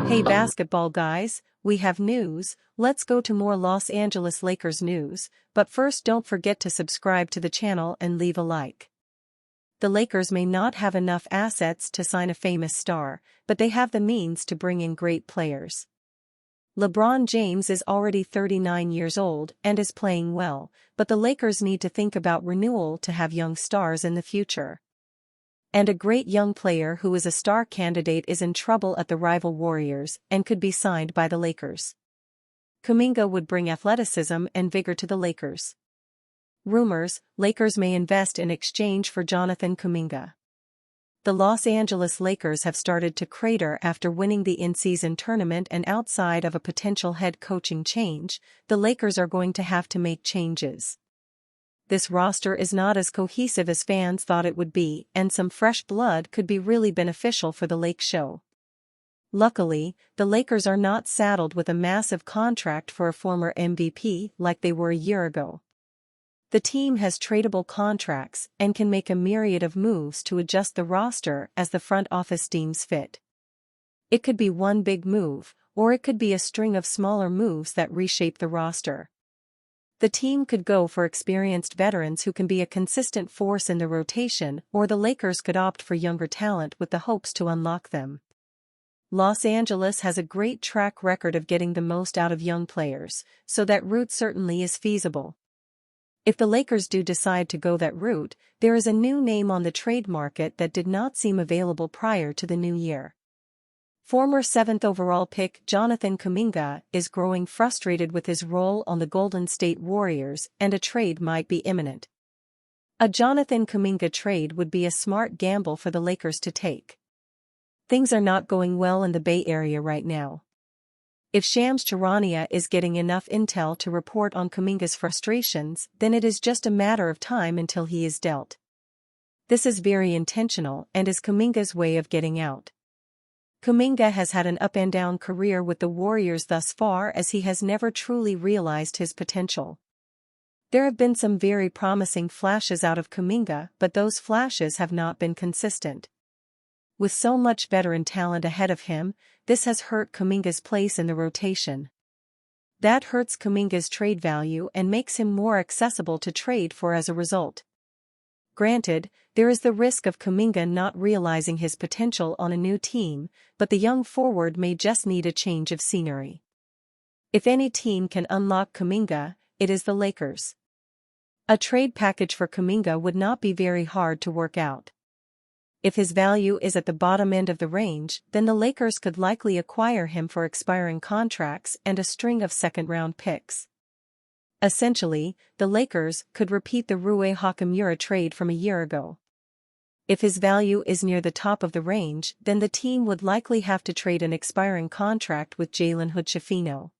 Hey basketball guys, we have news. Let's go to more Los Angeles Lakers news, but first don't forget to subscribe to the channel and leave a like. The Lakers may not have enough assets to sign a famous star, but they have the means to bring in great players. LeBron James is already 39 years old and is playing well, but the Lakers need to think about renewal to have young stars in the future. And a great young player who is a star candidate is in trouble at the rival Warriors and could be signed by the Lakers. Kuminga would bring athleticism and vigor to the Lakers. Rumors: Lakers may invest in exchange for Jonathan Kuminga. The Los Angeles Lakers have started to crater after winning the in-season tournament, and outside of a potential head coaching change, the Lakers are going to have to make changes. This roster is not as cohesive as fans thought it would be, and some fresh blood could be really beneficial for the Lake Show. Luckily, the Lakers are not saddled with a massive contract for a former MVP like they were a year ago. The team has tradable contracts and can make a myriad of moves to adjust the roster as the front office deems fit. It could be one big move, or it could be a string of smaller moves that reshape the roster. The team could go for experienced veterans who can be a consistent force in the rotation, or the Lakers could opt for younger talent with the hopes to unlock them. Los Angeles has a great track record of getting the most out of young players, so that route certainly is feasible. If the Lakers do decide to go that route, there is a new name on the trade market that did not seem available prior to the new year. Former 7th overall pick Jonathan Kuminga is growing frustrated with his role on the Golden State Warriors, and a trade might be imminent. A Jonathan Kuminga trade would be a smart gamble for the Lakers to take. Things are not going well in the Bay Area right now. If Shams Charania is getting enough intel to report on Kuminga's frustrations, then it is just a matter of time until he is dealt. This is very intentional and is Kuminga's way of getting out. Kuminga has had an up-and-down career with the Warriors thus far, as he has never truly realized his potential. There have been some very promising flashes out of Kuminga, but those flashes have not been consistent. With so much veteran talent ahead of him, this has hurt Kuminga's place in the rotation. That hurts Kuminga's trade value and makes him more accessible to trade for as a result. Granted, there is the risk of Kuminga not realizing his potential on a new team, but the young forward may just need a change of scenery. If any team can unlock Kuminga, it is the Lakers. A trade package for Kuminga would not be very hard to work out. If his value is at the bottom end of the range, then the Lakers could likely acquire him for expiring contracts and a string of second-round picks. Essentially, the Lakers could repeat the Rui Hachimura trade from a year ago. If his value is near the top of the range, then the team would likely have to trade an expiring contract with Jalen Hood-Schifino.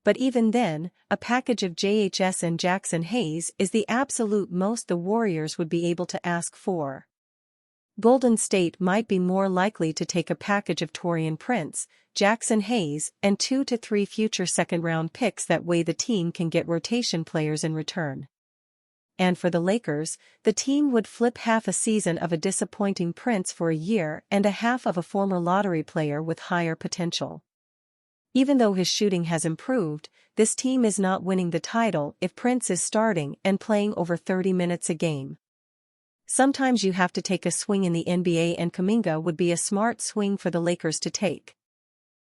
But even then, a package of JHS and Jackson Hayes is the absolute most the Warriors would be able to ask for. Golden State might be more likely to take a package of Taurean Prince, Jackson Hayes, and 2 to 3 future second-round picks. That way the team can get rotation players in return. And for the Lakers, the team would flip half a season of a disappointing Prince for a year and a half of a former lottery player with higher potential. Even though his shooting has improved, this team is not winning the title if Prince is starting and playing over 30 minutes a game. Sometimes you have to take a swing in the NBA, and Kuminga would be a smart swing for the Lakers to take.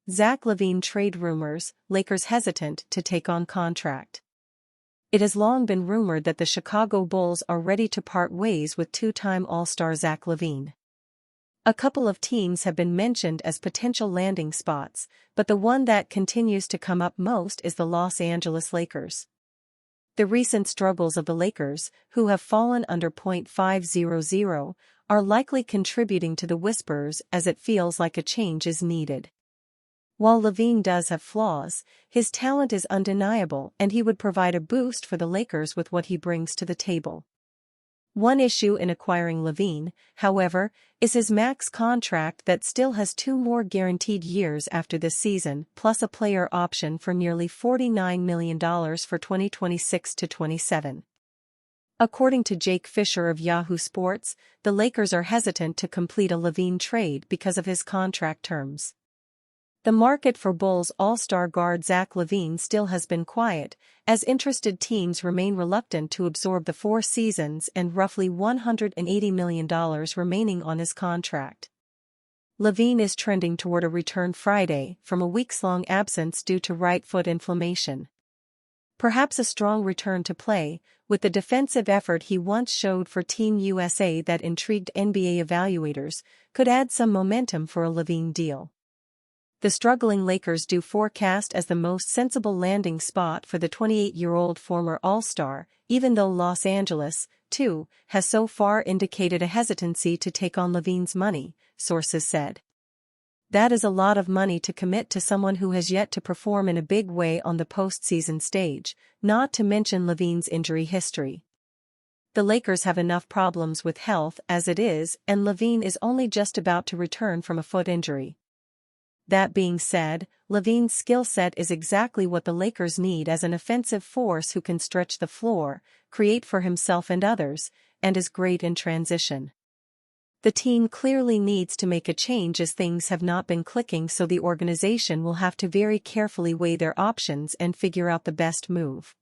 Zach LaVine trade rumors: Lakers hesitant to take on contract. It has long been rumored that the Chicago Bulls are ready to part ways with two-time All-Star Zach LaVine. A couple of teams have been mentioned as potential landing spots, but the one that continues to come up most is the Los Angeles Lakers. The recent struggles of the Lakers, who have fallen under .500, are likely contributing to the whispers, as it feels like a change is needed. While LaVine does have flaws, his talent is undeniable, and he would provide a boost for the Lakers with what he brings to the table. One issue in acquiring LaVine, however, is his max contract that still has 2 more guaranteed years after this season, plus a player option for nearly $49 million for 2026 to 27. According to Jake Fisher of Yahoo Sports, the Lakers are hesitant to complete a LaVine trade because of his contract terms. The market for Bulls All-Star guard Zach LaVine still has been quiet, as interested teams remain reluctant to absorb the 4 seasons and roughly $180 million remaining on his contract. LaVine is trending toward a return Friday from a weeks-long absence due to right foot inflammation. Perhaps a strong return to play, with the defensive effort he once showed for Team USA that intrigued NBA evaluators, could add some momentum for a LaVine deal. The struggling Lakers do forecast as the most sensible landing spot for the 28-year-old former All-Star, even though Los Angeles, too, has so far indicated a hesitancy to take on LaVine's money, sources said. That is a lot of money to commit to someone who has yet to perform in a big way on the postseason stage, not to mention LaVine's injury history. The Lakers have enough problems with health as it is, and LaVine is only just about to return from a foot injury. That being said, LaVine's skill set is exactly what the Lakers need as an offensive force who can stretch the floor, create for himself and others, and is great in transition. The team clearly needs to make a change as things have not been clicking, so the organization will have to very carefully weigh their options and figure out the best move.